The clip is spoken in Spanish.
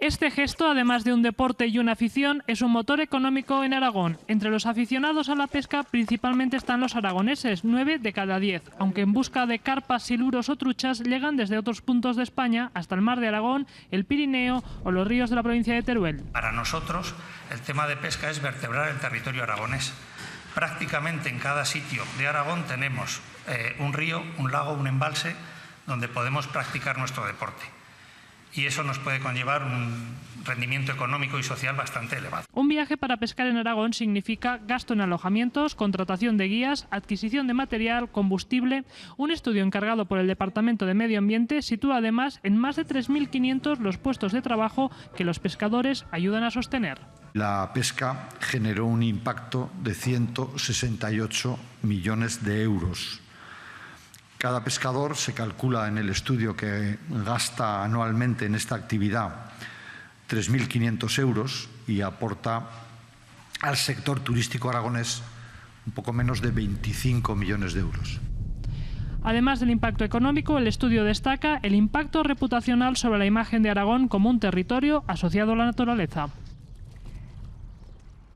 Este gesto, además de un deporte y una afición, es un motor económico en Aragón. Entre los aficionados a la pesca principalmente están los aragoneses, 9 de cada 10, aunque en busca de carpas, siluros o truchas llegan desde otros puntos de España hasta el mar de Aragón, el Pirineo o los ríos de la provincia de Teruel. Para nosotros, el tema de pesca es vertebrar el territorio aragonés. Prácticamente en cada sitio de Aragón tenemos un río, un lago, un embalse donde podemos practicar nuestro deporte. Y eso nos puede conllevar un rendimiento económico y social bastante elevado. Un viaje para pescar en Aragón significa gasto en alojamientos, contratación de guías, adquisición de material, combustible. Un estudio encargado por el Departamento de Medio Ambiente sitúa además en más de 3.500 los puestos de trabajo que los pescadores ayudan a sostener. La pesca generó un impacto de 168 millones de euros. Cada pescador se calcula en el estudio que gasta anualmente en esta actividad 3.500 euros y aporta al sector turístico aragonés un poco menos de 25 millones de euros. Además del impacto económico, el estudio destaca el impacto reputacional sobre la imagen de Aragón como un territorio asociado a la naturaleza.